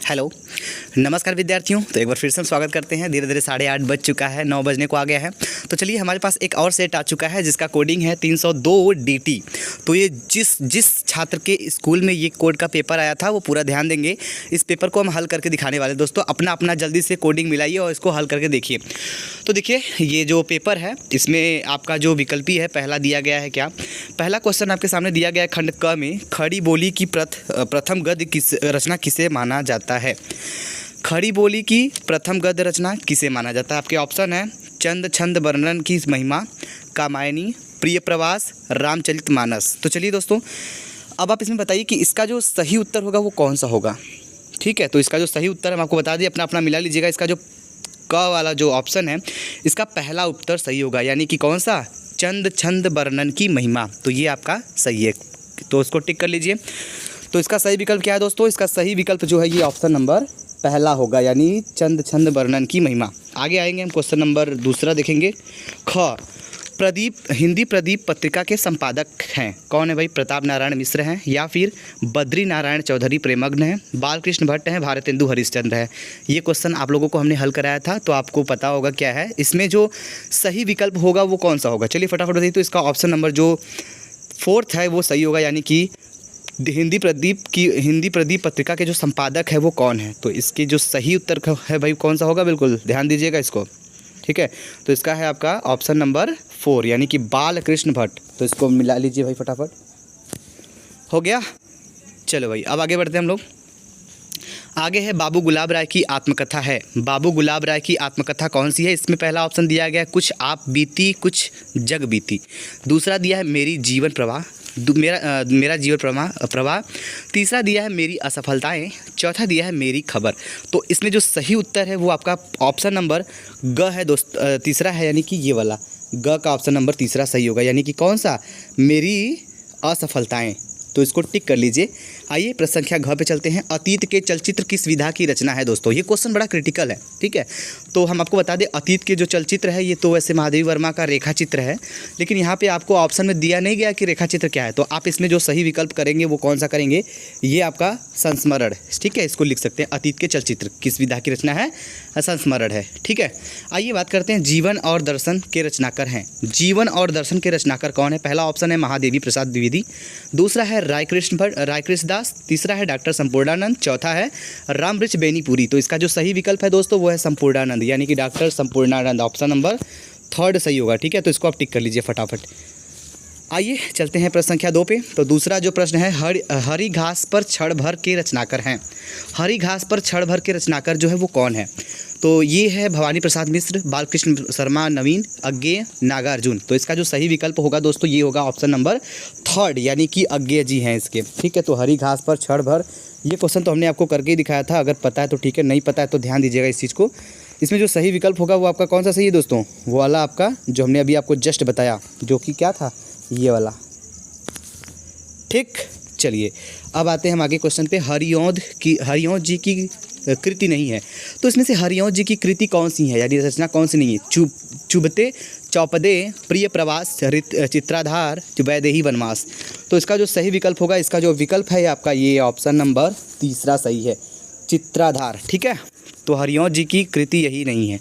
Hello, नमस्कार विद्यार्थियों। तो एक बार फिर से हम स्वागत करते हैं। धीरे धीरे 8:30 बज चुका है, 9 बजने को आ गया है। तो चलिए, हमारे पास एक और सेट आ चुका है जिसका कोडिंग है 302 DT। तो ये जिस छात्र के स्कूल में ये कोड का पेपर आया था वो पूरा ध्यान देंगे। इस पेपर को हम हल करके दिखाने वाले दोस्तों। अपना जल्दी से कोडिंग मिलाइए और इसको हल करके देखिए। तो देखिए, ये जो पेपर है इसमें आपका जो विकल्पी है पहला दिया गया है। क्या पहला क्वेश्चन आपके सामने दिया गया है, खंड क में खड़ी बोली की प्रथम गद्य रचना किसे माना जाता है। खड़ी बोली की प्रथम गद्य रचना किसे माना जाता है। आपके ऑप्शन है चंद छंद वर्णन की महिमा, कामायनी, प्रिय प्रवास, रामचरितमानस। तो चलिए दोस्तों, अब आप इसमें बताइए कि इसका जो सही उत्तर होगा वो कौन सा होगा। ठीक है, तो इसका जो सही उत्तर हम आपको बता दिए, अपना मिला लीजिएगा। इसका जो क वाला जो ऑप्शन है इसका पहला उत्तर सही होगा, यानी कि कौन सा, चंद छंद वर्णन की महिमा। तो ये आपका सही है, तो उसको टिक कर लीजिए। तो इसका सही विकल्प क्या है दोस्तों, इसका सही विकल्प जो है ये ऑप्शन नंबर पहला होगा, यानी चंद छंद वर्णन की महिमा। आगे आएंगे हम, क्वेश्चन नंबर दूसरा देखेंगे। ख प्रदीप हिंदी प्रदीप पत्रिका के संपादक हैं। कौन है भाई, प्रताप नारायण मिश्र हैं, या फिर बद्री नारायण चौधरी प्रेमग्न हैं, बालकृष्ण भट्ट हैं, भारतेंदु हरिश्चंद्र है। ये क्वेश्चन आप लोगों को हमने हल कराया था, तो आपको पता होगा क्या है इसमें जो सही विकल्प होगा वो कौन सा होगा। चलिए फटाफट बताइए। तो इसका ऑप्शन नंबर जो 4 है वो सही होगा, यानी कि हिंदी प्रदीप पत्रिका के जो संपादक है वो कौन है। तो इसके जो सही उत्तर है भाई कौन सा होगा, बिल्कुल ध्यान दीजिएगा इसको। ठीक है, तो इसका है आपका ऑप्शन नंबर 4, यानी कि बालकृष्ण भट्ट। तो इसको मिला लीजिए भाई फटाफट। हो गया। चलो भाई, अब आगे बढ़ते हैं हम लोग। आगे है बाबू गुलाब राय की आत्मकथा है। बाबू गुलाब राय की आत्मकथा कौन सी है। इसमें पहला ऑप्शन दिया गया है कुछ आप बीती कुछ जग बीती। दूसरा दिया है मेरी जीवन प्रवाह, मेरा जीवन प्रवाह। तीसरा दिया है मेरी असफलताएं। चौथा दिया है मेरी खबर। तो इसमें जो सही उत्तर है वो आपका ऑप्शन नंबर ग है दोस्त, तीसरा है, यानी कि ये वाला ग का ऑप्शन नंबर तीसरा सही होगा, यानी कि कौन सा, मेरी असफलताएं। तो इसको टिक कर लीजिए। आइए प्रश्न संख्या घ पे चलते हैं। अतीत के चलचित्र किस विधा की रचना है दोस्तों। ये क्वेश्चन बड़ा क्रिटिकल है। ठीक है, तो हम आपको बता दें, अतीत के जो चलचित्र है ये तो वैसे महादेवी वर्मा का रेखा चित्र है, लेकिन यहाँ पे आपको ऑप्शन में दिया नहीं गया कि रेखा चित्र क्या है। तो आप इसमें जो सही विकल्प करेंगे वो कौन सा करेंगे, ये आपका संस्मरण। ठीक है, इसको लिख सकते हैं, अतीत के चलचित्र किस विधा की रचना है, संस्मरण है। ठीक है, आइए बात करते हैं जीवन और दर्शन के रचनाकर हैं। जीवन और दर्शन के रचनाकर कौन है। पहला ऑप्शन है महादेवी प्रसाद द्विवेदी, दूसरा है रायकृष्ण दास, तीसरा है डॉक्टर संपूर्णानंद, चौथा है रामवृक्ष बेनीपुरी। तो इसका जो सही विकल्प है दोस्तों वो है संपूर्णानंद, यानी कि डॉक्टर संपूर्णानंद। ऑप्शन नंबर 3 सही होगा। ठीक है, तो इसको आप टिक कर लीजिए फटाफट। आइए चलते हैं प्रश्न संख्या 2 पे। तो दूसरा जो प्रश्न है, हरी घास पर क्षण भर के रचनाकर हैं। हरी घास पर क्षण भर के रचनाकर जो है वो कौन है। तो ये है भवानी प्रसाद मिश्र, बालकृष्ण शर्मा, नवीन, अज्ञेय, नागार्जुन। तो इसका जो सही विकल्प होगा दोस्तों ये होगा ऑप्शन नंबर 3, यानी कि अज्ञेय जी हैं इसके। ठीक है, तो हरी घास पर क्षण भर, ये क्वेश्चन तो हमने आपको करके ही दिखाया था। अगर पता है तो ठीक है, नहीं पता है तो ध्यान दीजिएगा इस चीज़ को। इसमें जो सही विकल्प होगा वो आपका कौन सा सही है दोस्तों, वो वाला आपका जो हमने अभी आपको जस्ट बताया, जो कि क्या था, ये वाला। ठीक, चलिए अब आते हैं हम आगे क्वेश्चन पे। हरिऔध जी की कृति नहीं है। तो इसमें से हरिऔध जी की कृति कौन सी है, यानी रचना कौन सी नहीं है। चुभते, चौपदे, प्रिय प्रवास, चित्राधार, वैदेही वनवास। तो इसका जो सही विकल्प होगा, इसका जो विकल्प है आपका ये ऑप्शन नंबर 3 सही है, चित्राधार। ठीक है, तो हरिऔध जी की कृति यही नहीं है।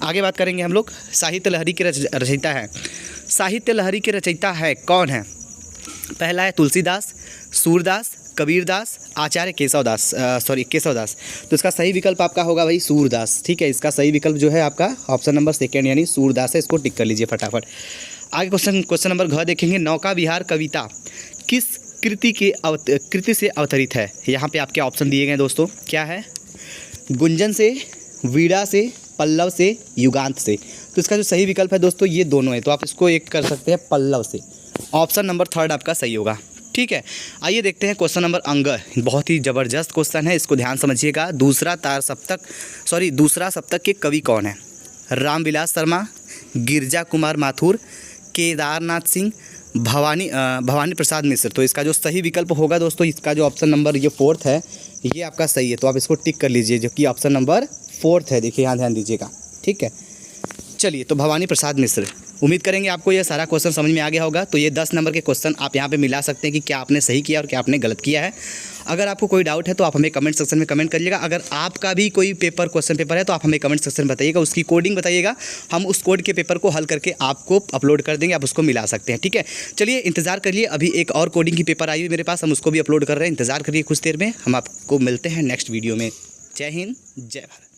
आगे बात करेंगे हम लोग। साहित्य लहरी के रचयिता है। साहित्य लहरी के रचयिता है कौन है। पहला है तुलसीदास, सूरदास, कबीरदास, आचार्य केशवदास। तो इसका सही विकल्प आपका होगा भाई सूरदास। ठीक है, इसका सही विकल्प जो है आपका ऑप्शन नंबर 2 यानी सूरदास है। इसको टिक कर लीजिए फटाफट। आगे क्वेश्चन नंबर घ देखेंगे। नौका विहार कविता किस कृति से अवतरित है। यहाँ पे आपके ऑप्शन दिए गए दोस्तों, क्या है, गुंजन से, वीणा से, पल्लव से, युगांत से। तो इसका जो सही विकल्प है दोस्तों ये दोनों है, तो आप इसको एक कर सकते हैं पल्लव से। ऑप्शन नंबर 3 आपका सही होगा। ठीक है, आइए देखते हैं क्वेश्चन नंबर अंग। बहुत ही ज़बरदस्त क्वेश्चन है, इसको ध्यान समझिएगा। दूसरा सप्तक के कवि कौन है। रामविलास शर्मा, गिरजा कुमार माथुर, केदारनाथ सिंह, भवानी प्रसाद मिश्र। तो इसका जो सही विकल्प होगा दोस्तों, इसका जो ऑप्शन नंबर ये 4 है, ये आपका सही है। तो आप इसको टिक कर लीजिए, जो कि ऑप्शन नंबर 4 है। देखिए यहाँ ध्यान दीजिएगा। ठीक है, चलिए, तो भवानी प्रसाद मिश्र उम्मीद करेंगे आपको ये सारा क्वेश्चन समझ में आ गया होगा। तो ये 10 नंबर के क्वेश्चन आप यहाँ पे मिला सकते हैं कि क्या आपने सही किया और क्या आपने गलत किया है। अगर आपको कोई डाउट है तो आप हमें कमेंट सेक्शन में कमेंट करिएगा। अगर आपका भी कोई क्वेश्चन पेपर है तो आप हमें कमेंट सेक्शन में बताइएगा, उसकी कोडिंग बताइएगा, हम उस कोड के पेपर को हल करके आपको अपलोड कर देंगे, आप उसको मिला सकते हैं। ठीक है, चलिए इंतजार करिए, अभी एक और कोडिंग की पेपर आई हुई मेरे पास, हम उसको भी अपलोड कर रहे हैं। इंतजार करिए कुछ देर में, हम आपको मिलते हैं नेक्स्ट वीडियो में। जय हिंद, जय भारत।